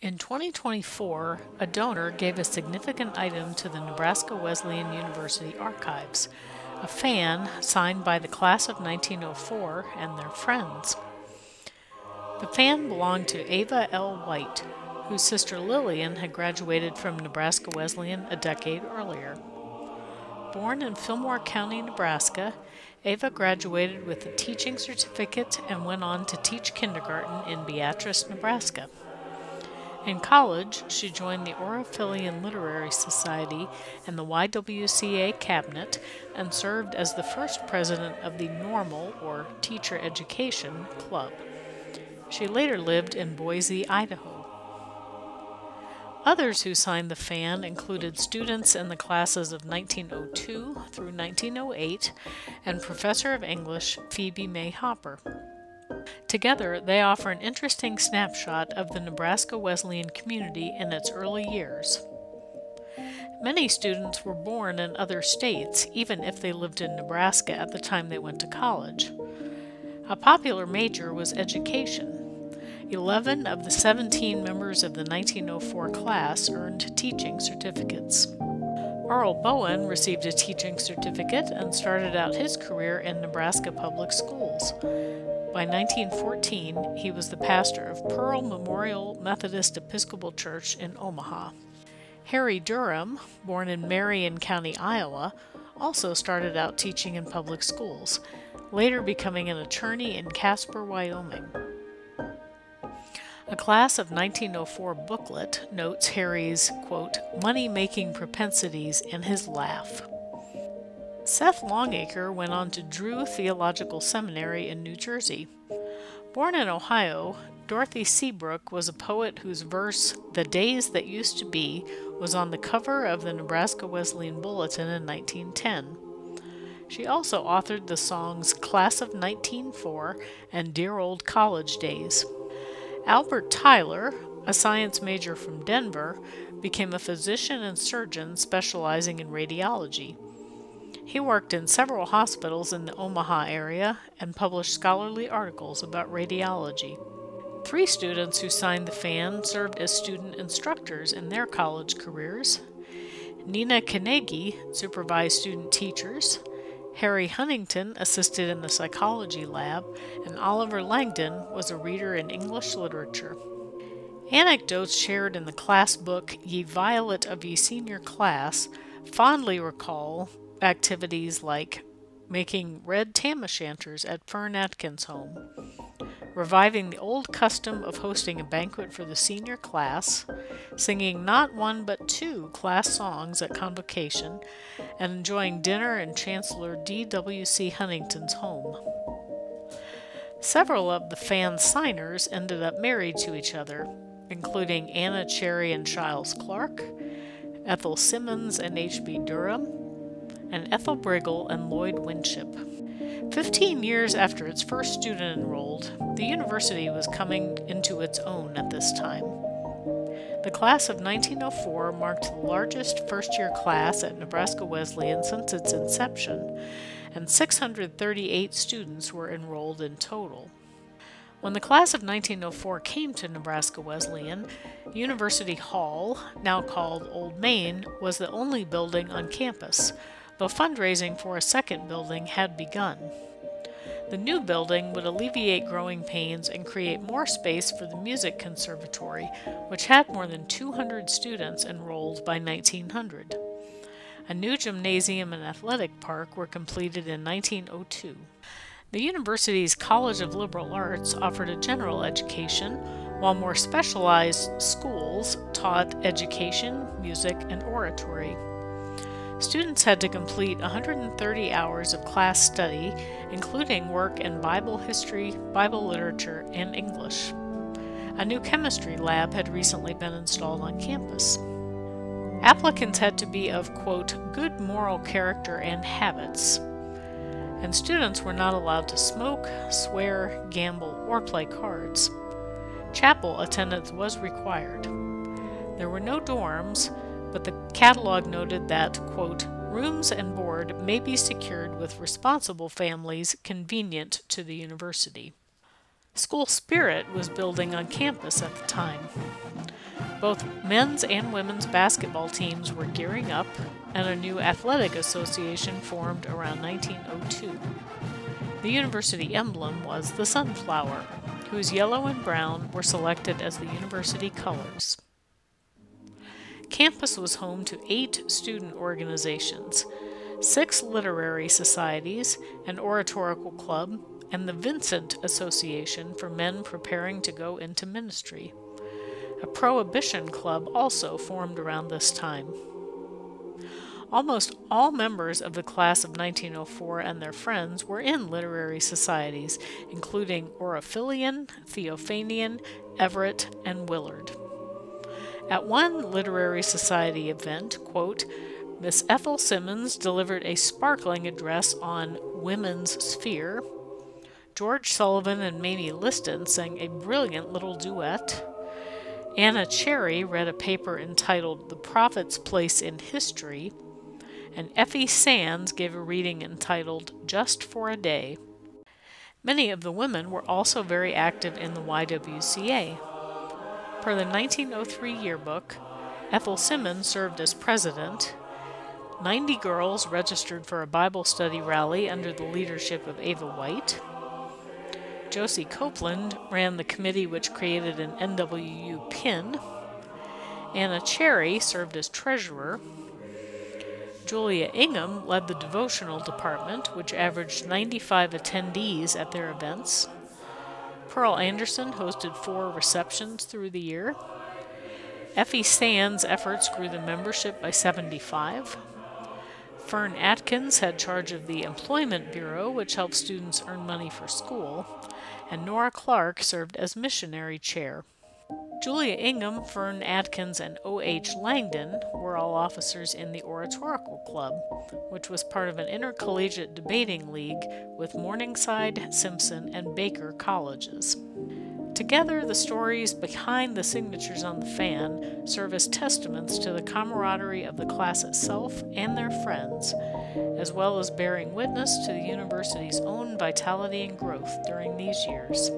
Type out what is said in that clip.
In 2024, a donor gave a significant item to the Nebraska Wesleyan University archives, a fan signed by the class of 1904 and their friends. The fan belonged to Ava L. White, whose sister Lillian had graduated from Nebraska Wesleyan a decade earlier. Born in Fillmore County, Nebraska, Ava graduated with a teaching certificate and went on to teach kindergarten in Beatrice, Nebraska. In college, she joined the Oraphallian Literary Society and the YWCA Cabinet and served as the first president of the Normal, or Teacher Education, Club. She later lived in Boise, Idaho. Others who signed the fan included students in the classes of 1902 through 1908 and Professor of English Phoebe May Hopper. Together, they offer an interesting snapshot of the Nebraska Wesleyan community in its early years. Many students were born in other states, even if they lived in Nebraska at the time they went to college. A popular major was education. 11 of the 17 members of the 1904 class earned teaching certificates. Earl Bowen received a teaching certificate and started out his career in Nebraska public schools. By 1914, he was the pastor of Pearl Memorial Methodist Episcopal Church in Omaha. Harry Durham, born in Marion County, Iowa, also started out teaching in public schools, later becoming an attorney in Casper, Wyoming. A class of 1904 booklet notes Harry's, quote, money-making propensities and his laugh. Seth Longacre went on to Drew Theological Seminary in New Jersey. Born in Ohio, Dorothy Seabrook was a poet whose verse, "The Days That Used to Be," was on the cover of the Nebraska Wesleyan Bulletin in 1910. She also authored the songs Class of 1904 and Dear Old College Days. Albert Tyler, a science major from Denver, became a physician and surgeon specializing in radiology. He worked in several hospitals in the Omaha area and published scholarly articles about radiology. 3 students who signed the fan served as student instructors in their college careers. Nina Carnegie supervised student teachers. Harry Huntington assisted in the psychology lab, and Oliver Langdon was a reader in English literature. Anecdotes shared in the class book Ye Violet of Ye Senior Class fondly recall activities like making red tam-o'-shanters at Fern Atkins' home, reviving the old custom of hosting a banquet for the senior class, singing not 1 but 2 class songs at convocation, and enjoying dinner in Chancellor D.W.C. Huntington's home. Several of the fan signers ended up married to each other, including Anna Cherry and Shiles Clark, Ethel Simmons and H.B. Durham, and Ethel Briggle and Lloyd Winship. 15 years after its first student enrolled, the university was coming into its own at this time. The class of 1904 marked the largest first-year class at Nebraska Wesleyan since its inception, and 638 students were enrolled in total. When the class of 1904 came to Nebraska Wesleyan, University Hall, now called Old Main, was the only building on campus, though fundraising for a second building had begun. The new building would alleviate growing pains and create more space for the music conservatory, which had more than 200 students enrolled by 1900. A new gymnasium and athletic park were completed in 1902. The university's College of Liberal Arts offered a general education, while more specialized schools taught education, music, and oratory. Students had to complete 130 hours of class study, including work in Bible history, Bible literature, and English. A new chemistry lab had recently been installed on campus. Applicants had to be of, quote, good moral character and habits, and students were not allowed to smoke, swear, gamble, or play cards. Chapel attendance was required. There were no dorms, but the catalog noted that, quote, rooms and board may be secured with responsible families convenient to the university. School spirit was building on campus at the time. Both men's and women's basketball teams were gearing up, and a new athletic association formed around 1902. The university emblem was the sunflower, whose yellow and brown were selected as the university colors. Campus was home to 8 student organizations, 6 literary societies, an oratorical club, and the Vincent Association for men preparing to go into ministry. A prohibition club also formed around this time. Almost all members of the class of 1904 and their friends were in literary societies, including Orifilian, Theophanian, Everett, and Willard. At one literary society event, quote, Miss Ethel Simmons delivered a sparkling address on Women's Sphere. George Sullivan and Mamie Liston sang a brilliant little duet. Anna Cherry read a paper entitled The Prophet's Place in History, and Effie Sands gave a reading entitled Just for a Day. Many of the women were also very active in the YWCA. Per the 1903 yearbook, Ethel Simmons served as president. 90 girls registered for a Bible study rally under the leadership of Ava White. Josie Copeland ran the committee which created an NWU pin. Anna Cherry served as treasurer. Julia Ingham led the devotional department, which averaged 95 attendees at their events. Pearl Anderson hosted 4 receptions through the year. Effie Sands' efforts grew the membership by 75. Fern Atkins had charge of the Employment Bureau, which helped students earn money for school, and Nora Clark served as missionary chair. Julia Ingham, Fern Atkins, and O.H. Langdon were all officers in the Oratorical Club, which was part of an intercollegiate debating league with Morningside, Simpson, and Baker colleges. Together, the stories behind the signatures on the fan serve as testaments to the camaraderie of the class itself and their friends, as well as bearing witness to the university's own vitality and growth during these years.